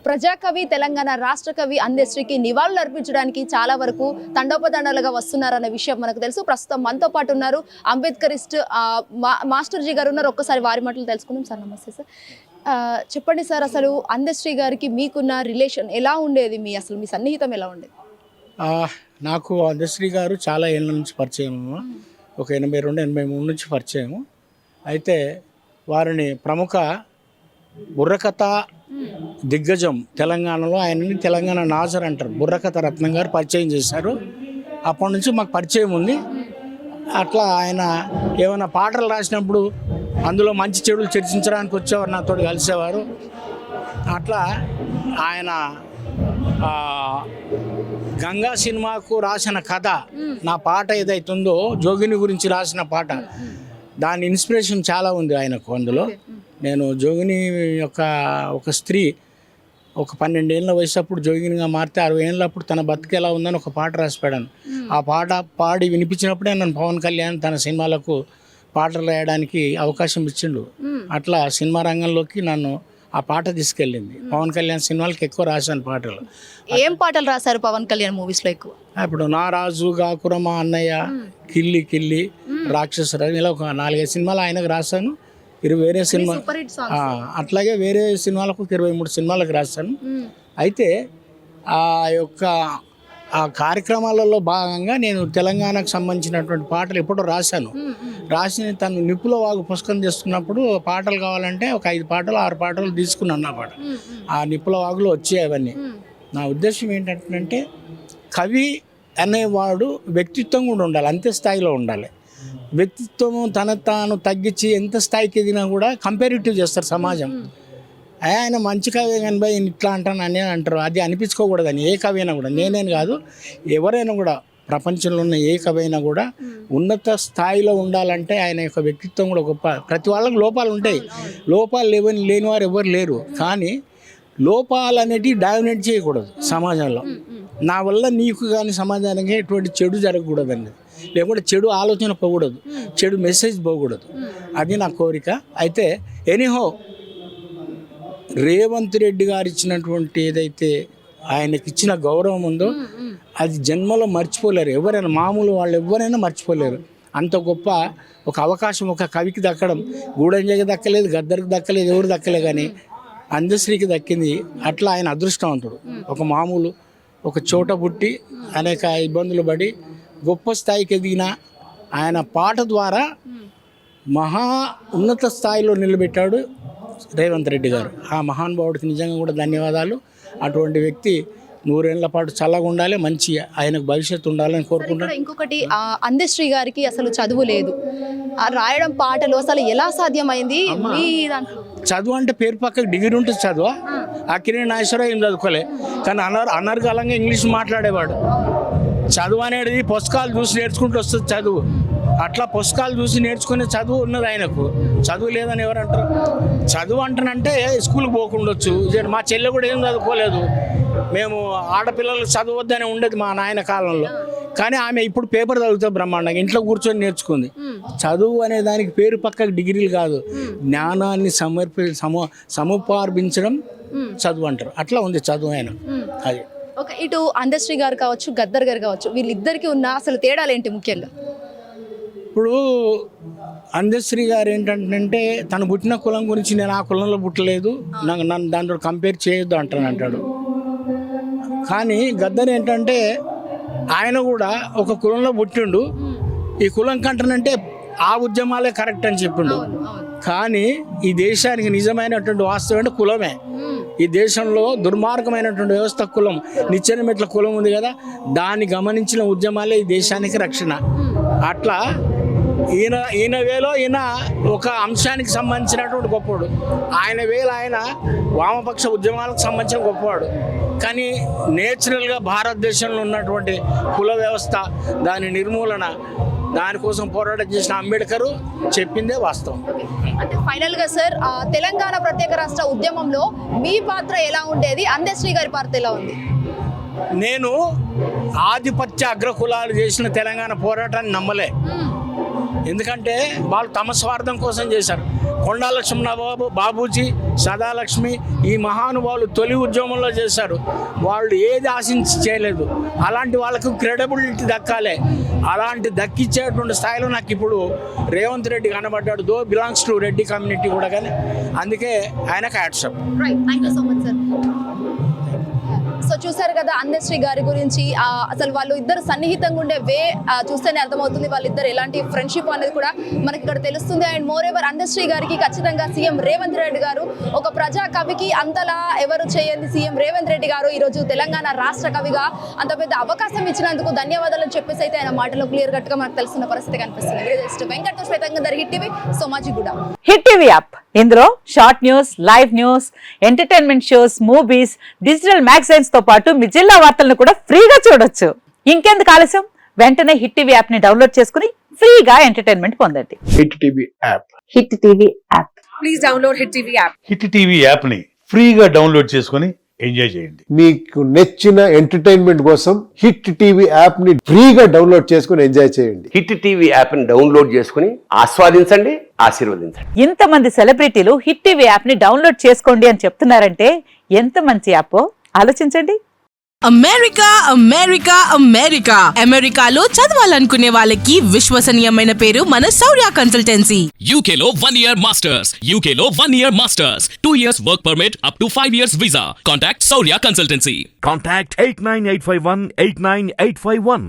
ప్రజాకవి తెలంగాణ రాష్ట్ర కవి అందశ్రీకి నివాళులు అర్పించడానికి చాలా వరకు తండోపతండాలుగా వస్తున్నారన్న విషయం మనకు తెలుసు. ప్రస్తుతం మనతో పాటు ఉన్నారు అంబేద్కరిస్ట్ మాస్టర్జీ గారు ఉన్నారు. ఒక్కసారి వారి మాటలు తెలుసుకుందాం. సార్ నమస్తే సార్. చెప్పండి సార్, అసలు అందశ్రీ గారికి మీకున్న రిలేషన్ ఎలా ఉండేది? మీ సన్నిహితం ఎలా ఉండేది? నాకు అందశ్రీ గారు చాలా ఏళ్ళ నుంచి పరిచయం, ఒక 82-83 నుంచి పరిచయం. అయితే వారిని ప్రముఖ బుర్రకథ దిగ్గజం తెలంగాణలో, ఆయనని తెలంగాణ నాజర్ అంటారు, బుర్రకథ రత్నం గారు పరిచయం చేశారు. అప్పటి నుంచి మాకు పరిచయం ఉంది. అట్లా ఆయన ఏమైనా పాటలు రాసినప్పుడు అందులో మంచి చెడులు చర్చించడానికి వచ్చేవారు, నాతో కలిసేవారు. అట్లా ఆయన గంగా సినిమాకు రాసిన కథ, నా పాట ఏదైతుందో జోగిని గురించి రాసిన పాట, దాని ఇన్స్పిరేషన్ చాలా ఉంది ఆయనకు. అందులో నేను జోగిని యొక్క ఒక స్త్రీ ఒక 12 ఏళ్ళ వయసు అప్పుడు జోగినిగా మారితే 60 ఏళ్ళప్పుడు తన బతుకు ఎలా ఉందని ఒక పాట రాసిపాడాను. ఆ పాట పాడి వినిపించినప్పుడే నన్ను పవన్ కళ్యాణ్ తన సినిమాలకు పాటలు రాయడానికి అవకాశం ఇచ్చిండు. అట్లా సినిమా రంగంలోకి నన్ను ఆ పాట తీసుకెళ్ళింది. పవన్ కళ్యాణ్ సినిమాలకు ఎక్కువ రాశాను పాటలు. ఏం పాటలు రాశారు పవన్ కళ్యాణ్ మూవీస్లో ఎక్కువ? ఇప్పుడు నా రాజు, గాకురమ అన్నయ్య, కిల్లి కిల్లి, రాక్షసరాజు, ఇలా ఒక 4-5 సినిమాలు ఆయనకు రాశాను. వేరే సినిమా అట్లాగే వేరే సినిమాలకు 23 సినిమాలకు రాశాను. అయితే ఆ యొక్క ఆ కార్యక్రమాలలో భాగంగా నేను తెలంగాణకు సంబంధించినటువంటి పాటలు ఎప్పుడో రాశాను. రాసి తను నిప్పుల వాగు పుస్తకం చేస్తున్నప్పుడు పాటలు కావాలంటే ఒక 5 పాటలు 6 పాటలు తీసుకున్నాను. నా పాట ఆ నిప్పుల వాగులో వచ్చాయి అవన్నీ. నా ఉద్దేశం ఏంటంటే కవి అనేవాడు వ్యక్తిత్వం కూడా ఉండాలి, అంతే స్థాయిలో ఉండాలి. వ్యక్తిత్వం తన తాను తగ్గించి ఎంత స్థాయికి ఎదిగినా కూడా కంపారిటివ్ చేస్తారు సమాజం. ఆయన మంచి కవి కానీ భయ్ ఇట్లా అంటాను అని అంటారు. అది అనిపించుకోకూడదని ఏ కవి అయినా కూడా, నేనేం కాదు ఎవరైనా కూడా, ప్రపంచంలో ఉన్న ఏ కవి అయినా కూడా ఉన్నత స్థాయిలో ఉండాలంటే ఆయన యొక్క వ్యక్తిత్వం కూడా గొప్ప. ప్రతి వాళ్ళకి లోపాలు ఉంటాయి, లోపాలు లేని వారు ఎవరు లేరు. కానీ లోపాలు అనేటివి డామినేట్ చేయకూడదు సమాజంలో. నా వల్ల నీకు కానీ సమాజానికి ఎటువంటి చెడు జరగకూడదండి, లేకుంటే చెడు ఆలోచన పోకూడదు, చెడు మెసేజ్ పోకూడదు. అది నా కోరిక. అయితే ఎనీహో రేవంత్ రెడ్డి గారు ఇచ్చినటువంటి ఏదైతే ఆయనకి ఇచ్చిన గౌరవం ఉందో అది జన్మలో మర్చిపోలేరు ఎవరైనా, మామూలు వాళ్ళు ఎవరైనా మర్చిపోలేరు. అంత గొప్ప ఒక అవకాశం ఒక కవికి దక్కడం గూడెంజకి దక్కలేదు, గద్దరికి దక్కలేదు, ఎవరు దక్కలే, కానీ అందశ్రీకి దక్కింది. అట్లా ఆయన అదృష్టవంతుడు. ఒక మామూలు ఒక చోట పుట్టి అనేక ఇబ్బందులు పడి గొప్ప స్థాయికి ఎదిగిన ఆయన పాట ద్వారా మహా ఉన్నత స్థాయిలో నిలబెట్టాడు రేవంత్ రెడ్డి గారు. ఆ మహానుభావుడికి నిజంగా కూడా ధన్యవాదాలు. అటువంటి వ్యక్తి 100 ఏళ్ల పాటు చల్లగా ఉండాలి, మంచి ఆయనకు భవిష్యత్తు ఉండాలని కోరుకుంటాను. ఇంకొకటి, అందశ్రీ గారికి అసలు చదువు లేదు, రాయడం పాటలు అసలు ఎలా సాధ్యమైంది? చదువు అంటే పేరు పక్కకు డిగ్రీ ఉంటుంది చదువు. అక్కినే నాగేశ్వరరావు ఏం చదువుకోలే, కానీ అనర్గళంగా ఇంగ్లీష్ మాట్లాడేవాడు. చదువు అనేది పుస్తకాలు చూసి నేర్చుకుంటూ వస్తుంది చదువు. అట్లా పుస్తకాలు చూసి నేర్చుకునే చదువు ఉన్నది ఆయనకు. చదువు లేదని ఎవరు అంటారు? చదువు అంటానంటే స్కూల్కి పోకుండొచ్చు. మా చెల్లె కూడా ఏం చదువుకోలేదు. మేము ఆడపిల్లలు చదవద్దని ఉండేది మా నాయన కాలంలో, కానీ ఆమె ఇప్పుడు పేపర్ చదువుతుంది బ్రహ్మాండంగా, ఇంట్లో కూర్చొని నేర్చుకుంది. చదువు అనే దానికి పేరు పక్కకు డిగ్రీలు కాదు, జ్ఞానాన్ని సముపార్జించడం చదువు అంటారు. అట్లా ఉంది చదువు ఆయన. అది ఒక ఇటు అందశ్రీ గారు కావచ్చు, గద్దర్ గారు కావచ్చు, వీళ్ళిద్దరికి ఉన్న అసలు తేడాలు ఏంటి ముఖ్యంగా? ఇప్పుడు అందశ్రీ గారు ఏంటంటే తను పుట్టిన కులం గురించి నేను ఆ కులంలో పుట్టలేదు, నన్ను దాంట్లో కంపేర్ చేయొద్దు అంటాడు. కానీ గద్దర్ ఏంటంటే ఆయన కూడా ఒక కులంలో పుట్టిండు, ఈ కులం కంటనంటే ఆ ఉద్యమాలే కరెక్ట్ అని చెప్పిండు. కానీ ఈ దేశానికి నిజమైనటువంటి వాస్తవం అంటే కులమే. ఈ దేశంలో దుర్మార్గమైనటువంటి వ్యవస్థ కులం, నిచ్చెన మెట్ల కులం ఉంది కదా, దాన్ని గమనించిన ఉద్యమాలే ఈ దేశానికి రక్షణ. అట్లా ఈయన వేలో ఈయన ఒక అంశానికి సంబంధించినటువంటి గొప్పవాడు, ఆయన వేలు ఆయన వామపక్ష ఉద్యమాలకు సంబంధించిన గొప్పవాడు. కానీ నేచురల్గా భారతదేశంలో ఉన్నటువంటి కుల వ్యవస్థ, దాని నిర్మూలన, దానికోసం పోరాటం చేసిన అంబేద్కర్ చెప్పిందే వాస్తవం. అంటే ఫైనల్గా సార్, తెలంగాణ ప్రత్యేక రాష్ట్ర ఉద్యమంలో మీ పాత్ర ఎలా ఉండేది, అందశ్రీ గారి పాత్ర ఎలా ఉంది? నేను ఆధిపత్య అగ్రకులాలు చేసిన తెలంగాణ పోరాటాన్ని నమ్మలే. ఎందుకంటే వాళ్ళు తమ స్వార్థం కోసం చేశారు. కొండా లక్ష్మణబాబు, బాబూజీ, సదాలక్ష్మి ఈ మహానుభావులు తొలి ఉద్యమంలో చేశారు. వాళ్ళు ఏది ఆశించి చేయలేదు. అలాంటి వాళ్ళకు క్రెడిబిలిటీ దక్కాలి. అలాంటి దక్కిచ్చేటువంటి స్థాయిలో నాకు ఇప్పుడు రేవంత్ రెడ్డి కనబడ్డాడు. దో బిలాంగ్స్ టు రెడ్డి కమ్యూనిటీ కూడా, కానీ అందుకే ఆయనకు hats off. Right, thank you so much sir. So చూసారు కదా అందశ్రీ గారి గురించి. అసలు వాళ్ళు ఇద్దరు సన్నిహితంగా ఉండే వే చూస్తేనే అర్థమవుతుంది వాళ్ళిద్దరు ఎలాంటి ఫ్రెండ్షిప్ అనేది కూడా మనకి ఇక్కడ తెలుస్తుంది. అండ్ మోర్ ఎవర్ అందశ్రీ గారికి ఖచ్చితంగా సీఎం రేవంత్ రెడ్డి గారు ఒక ప్రజా కవికి అంతలా ఎవరు చేయండి సీఎం రేవంత్ రెడ్డి గారు ఈరోజు తెలంగాణ రాష్ట్ర కవిగా అంత పెద్ద అవకాశం ఇచ్చినందుకు ధన్యవాదాలు చెప్పేసి అయితే ఆయన మాటలో క్లియర్ కట్ గా మనకు తెలుస్తున్న పరిస్థితి కనిపిస్తుంది. వెంకట శ్వేతంగా hit TV Somajiguda. Hit TV app, ఇందులో short news, live news, entertainment shows, movies, digital magazines తో పాటు మీ జిల్లా వార్తలను కూడా ఫ్రీగా చూడొచ్చు. ఇంకెందుకు ఆలస్యం, వెంటనే హిట్ టీవీ యాప్ ని డౌన్లోడ్ చేసుకుని ఫ్రీగా ఎంటర్టైన్మెంట్ పొందండి. Hit TV app. Hit TV app. Please download hit TV app. Hit TV యాప్ని ఫ్రీగా డౌన్లోడ్ చేసుకొని ఎంజాయ్ చేయండి. మీకు నచ్చిన ఎంటర్టైన్మెంట్ కోసం హిట్ టీవీ యాప్ ని ఫ్రీగా డౌన్లోడ్ చేసుకుని ఎంజాయ్ చేయండి. హిట్ టీవీ యాప్ని డౌన్లోడ్ చేసుకుని ఆస్వాదించండి, ఆశీర్వదించండి. ఇంతమంది సెలబ్రిటీలు హిట్ టీవీ యాప్ ని డౌన్లోడ్ చేసుకోండి అని చెప్తున్నారంటే ఎంత మంచి యాప్ ఆలోచించండి. అమెరికా అమెరికా అమెరికా అమెరికాలో చదవాలనుకునే వాళ్ళకి విశ్వసనీయమైన పేరు మన శౌర్య consultancy. UK Law 1 Year Masters. UK Law 1 Year Masters. 2 years work permit up to 5 years visa. Contact Saurya Consultancy. Contact 89851 89851.